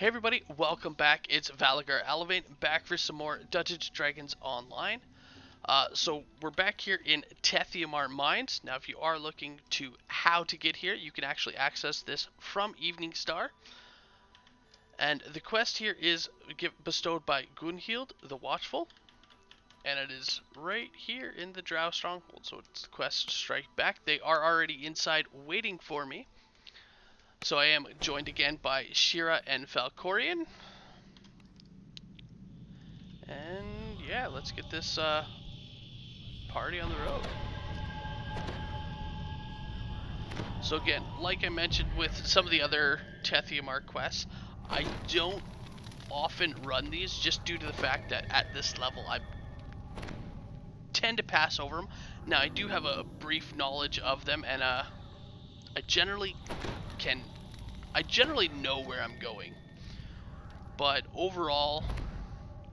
Hey everybody, welcome back. It's Valagar Aloevain back for some more Dungeons & Dragons Online. So we're back here in Tethiamar Mines. Now if you are looking to how to get here, you can actually access this from Evening Star. And the quest here is bestowed by Gunhild the Watchful. And it is right here in the Drow Stronghold. So it's the quest Strike Back. They are already inside waiting for me. So I am joined again by Shira and Falcorian. And yeah, let's get this party on the road. So again, like I mentioned with some of the other Tethiamar quests, I don't often run these just due to the fact that at this level I tend to pass over them. Now I do have a brief knowledge of them, and I generally know where I'm going. But overall,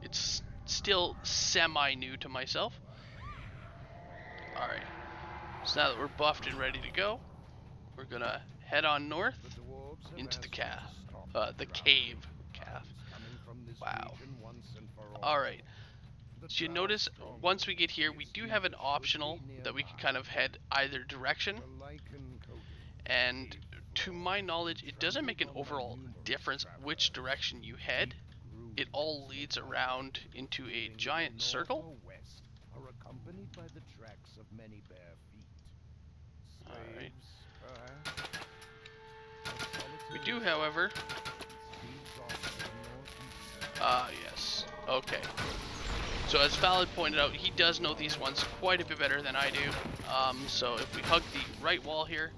it's still semi-new to myself. Alright, so now that we're buffed and ready to go, we're gonna head on north into the cave. Wow. Alright, so you notice once we get here, we do have an optional that we can kind of head either direction. And to my knowledge, it doesn't make an overall difference which direction you head. It all leads around into a giant circle. Alright. We do, however... yes. Okay. So as Valid pointed out, he does know these ones quite a bit better than I do. So if we hug the right wall here,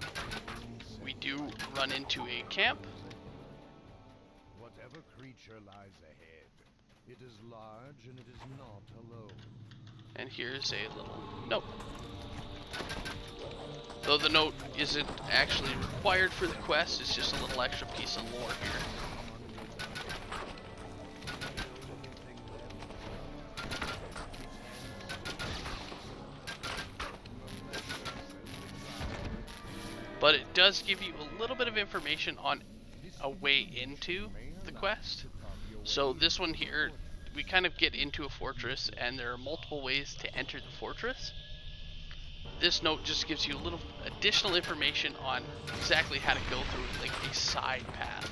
we do run into a camp. Whatever creature lies ahead, it is large and it is not alone. And here's a little note. Though the note isn't actually required for the quest, it's just a little extra piece of lore here. But it does give you a little bit of information on a way into the quest. So this one here, we kind of get into a fortress, and there are multiple ways to enter the fortress. This note just gives you a little additional information on exactly how to go through like a side path.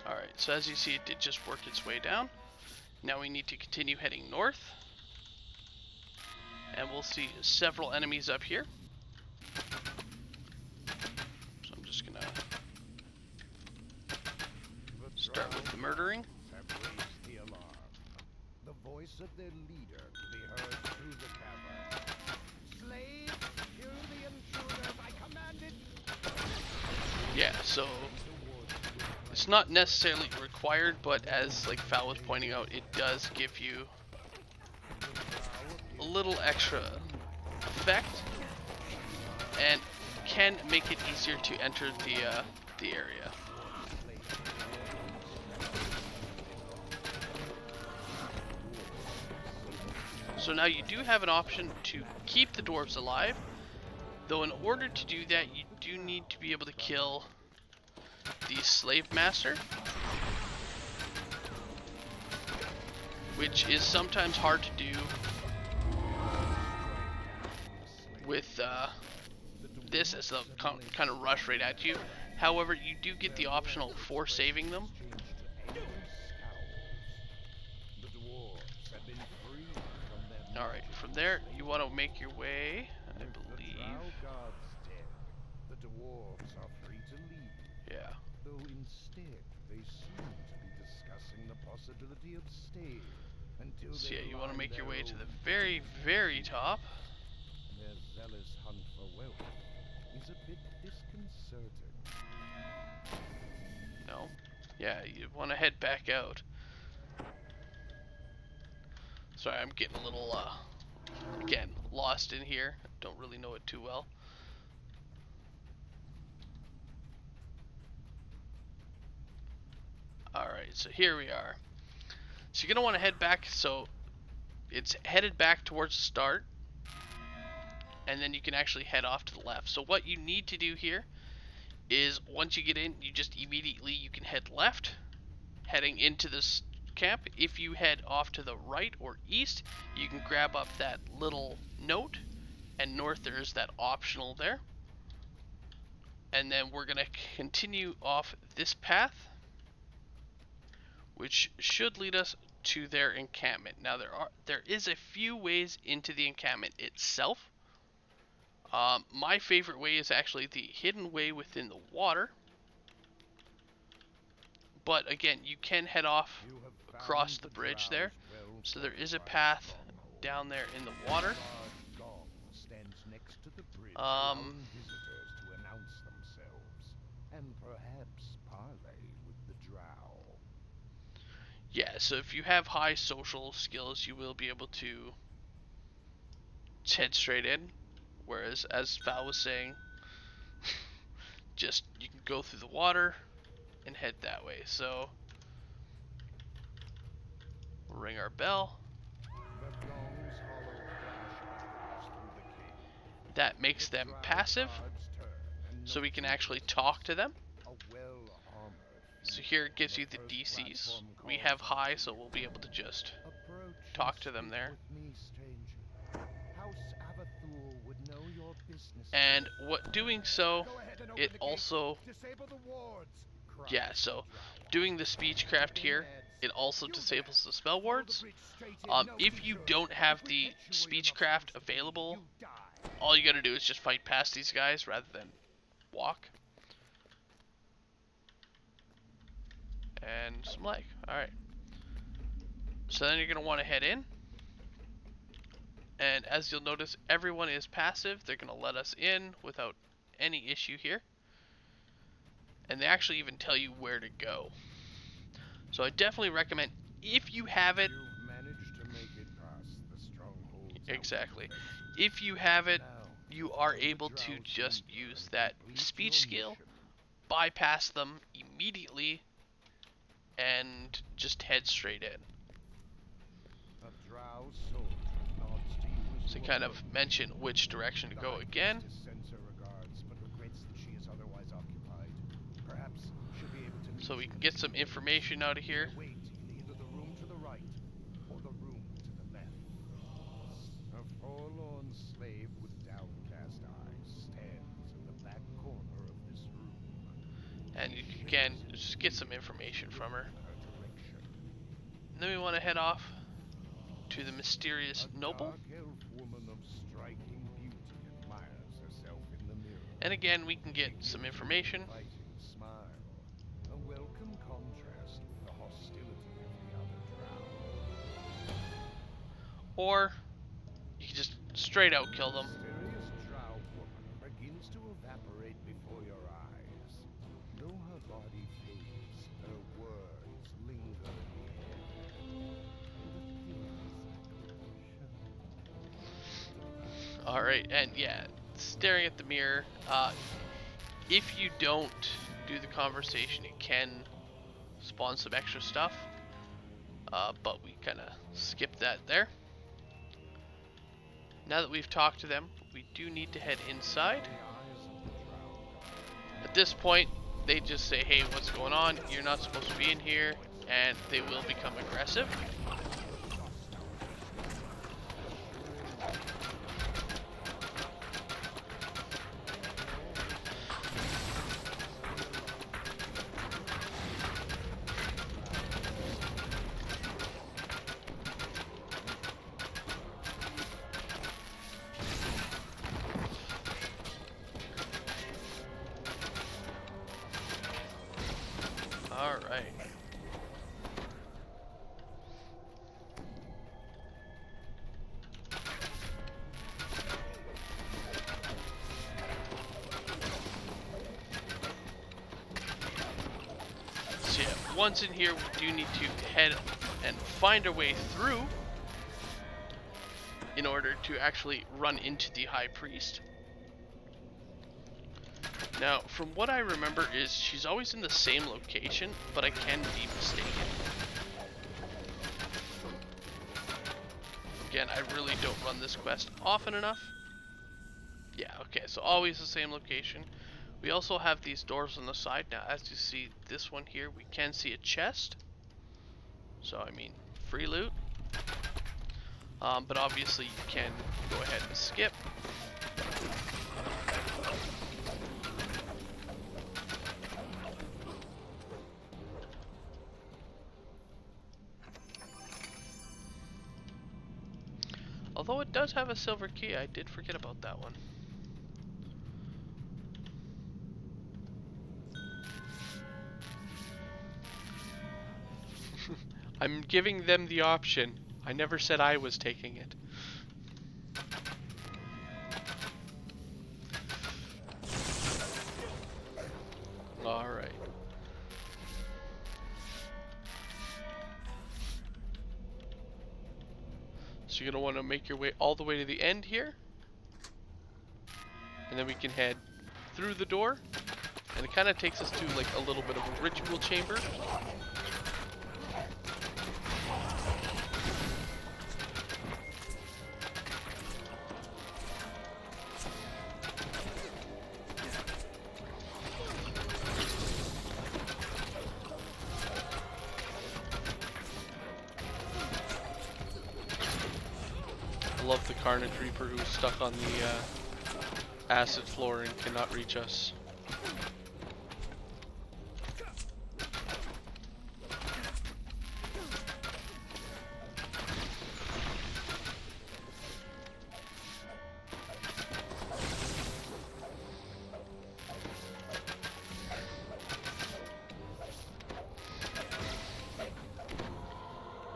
Alright, so as you see, it did just work its way down. Now we need to continue heading north. And we'll see several enemies up here. So I'm just gonna start with the murdering. The voice of their leader can be heard through the cavern. Slaves, kill the intruders, I commanded. Yeah, so it's not necessarily required, but as like Fal was pointing out, it does give you a little extra effect and can make it easier to enter the area. So now you do have an option to keep the dwarves alive, though in order to do that you do need to be able to kill the slave master, which is sometimes hard to do with this, as they'll kind of rush right at you. However, you do get the optional for saving them. Alright, from there you want to make your way, I believe. The dwarves are free to leave. Yeah. Though instead they seem to be discussing the possibility of staying until So they yeah, you want to make your their way to the own very, very top. Their zealous hunt for wealth is a bit disconcerting. No. Yeah, you want to head back out. Sorry, I'm getting a little, again, lost in here. Don't really know it too well. Alright, so here we are. So you're going to want to head back, so it's headed back towards the start, and then you can actually head off to the left. So what you need to do here is once you get in, you just immediately, you can head left, heading into this camp. If you head off to the right or east, you can grab up that little note, and north there's that optional there. And then we're going to continue off this path, which should lead us to their encampment. Now there is a few ways into the encampment itself. My favorite way is actually the hidden way within the water. But again, you can head off across the bridge there. So there is a path down there in the water. Yeah, so if you have high social skills, you will be able to head straight in. Whereas, as Val was saying, just you can go through the water and head that way. So we'll ring our bell. That makes them passive, so we can actually talk to them. So here it gives you the DCs. We have high, so we'll be able to just talk to them there. And what doing so, it also, yeah, so doing the speechcraft here, it also disables the spell wards. If you don't have the speechcraft available, all you gotta do is just fight past these guys rather than walk. And some lag. Alright. So then you're gonna want to head in. And as you'll notice, everyone is passive. They're gonna let us in without any issue here. And they actually even tell you where to go. So I definitely recommend, if you have it, exactly. If you have it, you are able to just use that speech skill, bypass them immediately, and just head straight in. So kind of mention which direction to go again. So we can get some information out of here. And you can just get some information from her. And then we want to head off to the mysterious noble. And again, we can get some information. Or you can just straight out kill them. Alright, and yeah, staring at the mirror. If you don't do the conversation, it can spawn some extra stuff. But we kind of skipped that there. Now that we've talked to them, we do need to head inside. At this point, they just say, hey, what's going on? You're not supposed to be in here, and they will become aggressive. Alright. So yeah, once in here, we do need to head and find our way through in order to actually run into the High Priest. Now, from what I remember is she's always in the same location, but I can be mistaken. Again, I really don't run this quest often enough. Yeah, okay, so always the same location. We also have these doors on the side. Now, as you see, this one here, we can see a chest. So, I mean, free loot. But obviously you can go ahead and skip. Although it does have a silver key, I did forget about that one. I'm giving them the option. I never said I was taking it. Alright. So you're going to want to make your way all the way to the end here. And then we can head through the door. And it kind of takes us to like a little bit of a ritual chamber. I love the Carnage Reaper who's stuck on the acid floor and cannot reach us.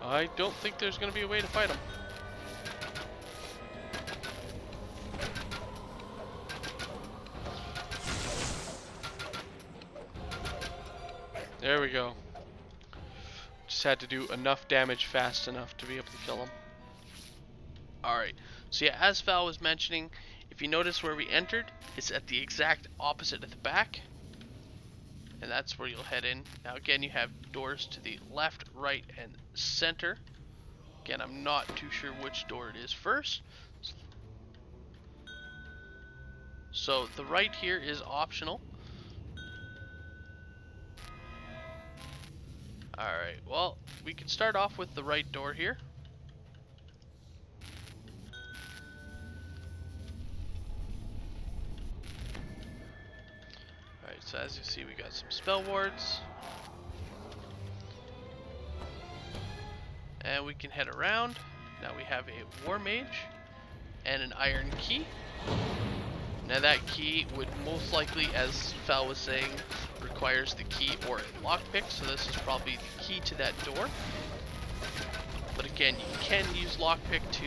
I don't think there's going to be a way to fight him. There we go. Just had to do enough damage fast enough to be able to kill him. Alright, so yeah, as Val was mentioning, if you notice where we entered, it's at the exact opposite of the back. And that's where you'll head in. Now again, you have doors to the left, right, and center. Again, I'm not too sure which door it is first. So the right here is optional. Alright, well, we can start off with the right door here. Alright, so as you see, we got some spell wards. And we can head around. Now we have a war mage and an iron key. Now that key would most likely, as Fal was saying, requires the key or a lockpick, so this is probably the key to that door. But again, you can use lockpick to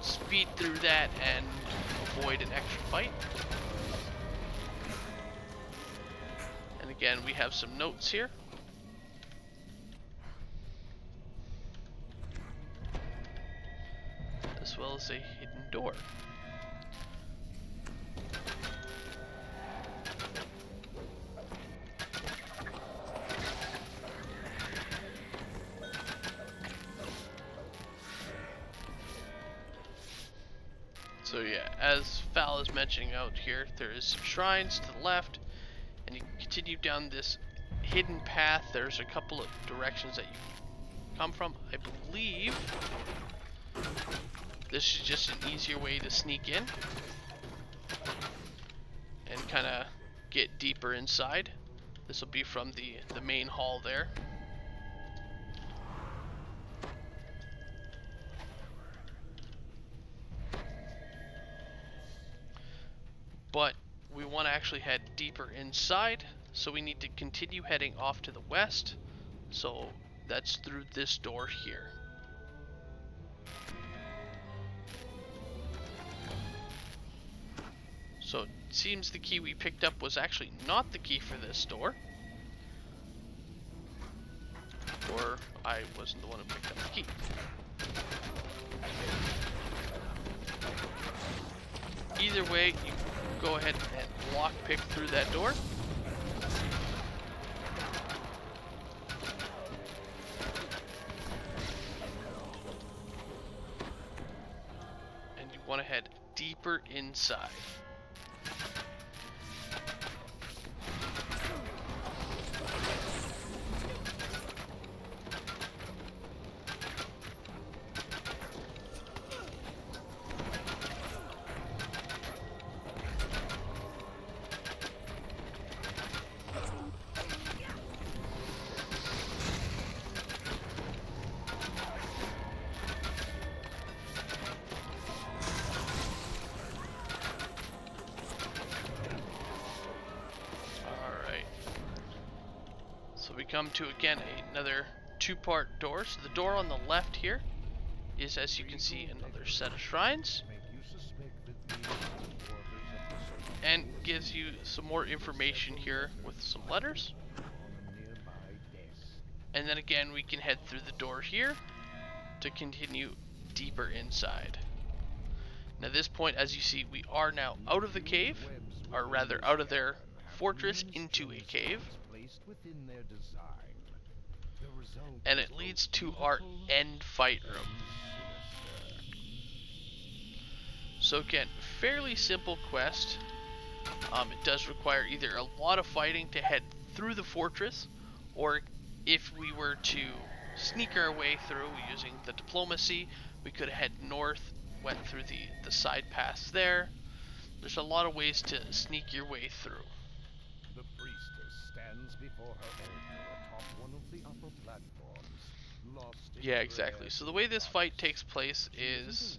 speed through that and avoid an extra fight. And again, we have some notes here. As well as a hidden door. So yeah, as Val is mentioning out here, there is some shrines to the left, and you continue down this hidden path. There's a couple of directions that you come from. I believe this is just an easier way to sneak in and kind of get deeper inside. This will be from the main hall there. But we want to actually head deeper inside, so we need to continue heading off to the west. So that's through this door here. So it seems the key we picked up was actually not the key for this door. Or I wasn't the one who picked up the key. Either way, you go ahead and lockpick through that door. want to head deeper inside. So we come to, again, another two-part door. So the door on the left here is, as you can see, another set of shrines, and gives you some more information here with some letters. And then again, we can head through the door here to continue deeper inside. Now this point, as you see, we are now out of the cave, or rather out of their fortress into a cave. And it leads to our end fight room. So again, fairly simple quest. It does require either a lot of fighting to head through the fortress, or if we were to sneak our way through using the diplomacy, we could head north, went through the side paths there. There's a lot of ways to sneak your way through. The priestess stands before her altar atop one of the upper platforms, lost in Yeah, exactly. So the way this fight takes place is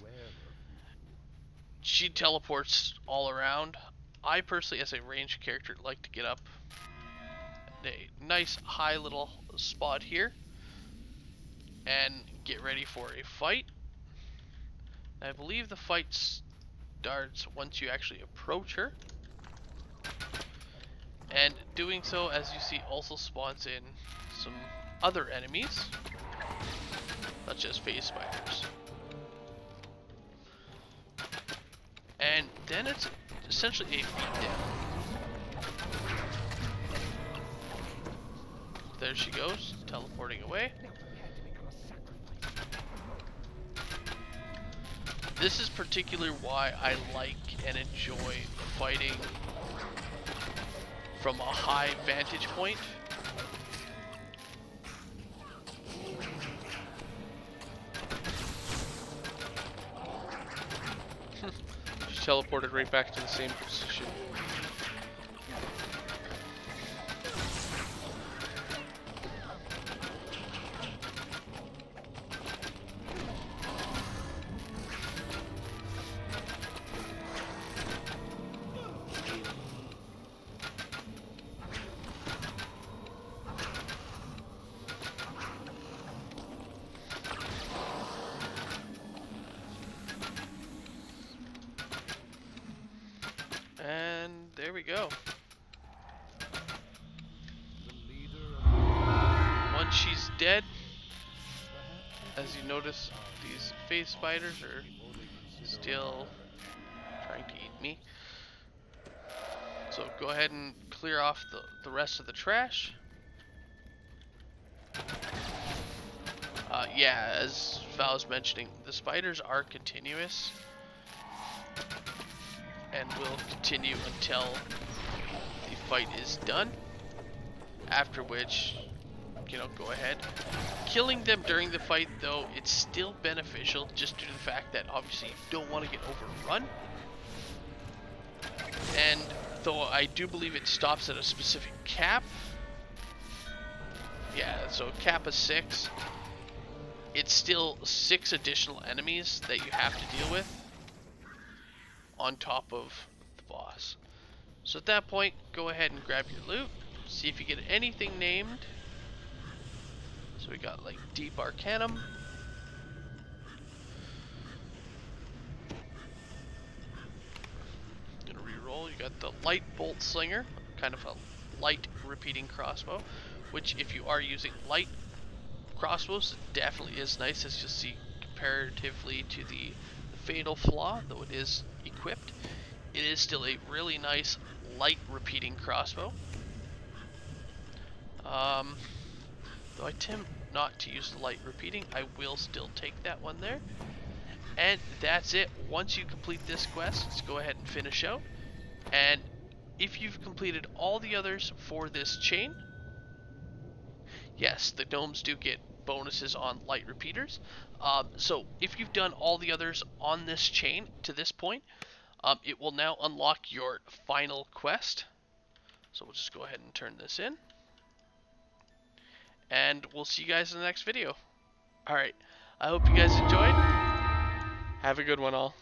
she teleports all around. I personally, as a ranged character, like to get up a nice high little spot here and get ready for a fight. I believe the fight starts once you actually approach her, and doing so, as you see, also spawns in some other enemies such as phase spiders, and then it's essentially a beatdown. There she goes, teleporting away. This is particularly why I like and enjoy fighting from a high vantage point. She teleported right back to the same position. And there we go. Once she's dead, as you notice, these phase spiders are still trying to eat me. So go ahead and clear off the rest of the trash. Yeah, as Val was mentioning, the spiders are continuous and will continue until the fight is done, after which, you know, go ahead. Killing them during the fight, though, it's still beneficial just due to the fact that obviously you don't want to get overrun. And though I do believe it stops at a specific cap, yeah, so cap of 6, it's still 6 additional enemies that you have to deal with on top of the boss. So at that point, go ahead and grab your loot, see if you get anything named. So we got like Deep Arcanum, gonna reroll. You got the Light Bolt Slinger, kind of a light repeating crossbow, which if you are using light crossbows, it definitely is nice, as you'll see comparatively to the Fatal Flaw, though it is equipped. It is still a really nice light repeating crossbow. Though I tend not to use the light repeating, I will still take that one there. And that's it. Once you complete this quest, let's go ahead and finish out. And if you've completed all the others for this chain, yes, the gnomes do get bonuses on light repeaters. So if you've done all the others on this chain to this point, it will now unlock your final quest. So we'll just go ahead and turn this in. And we'll see you guys in the next video. Alright, I hope you guys enjoyed. Have a good one all.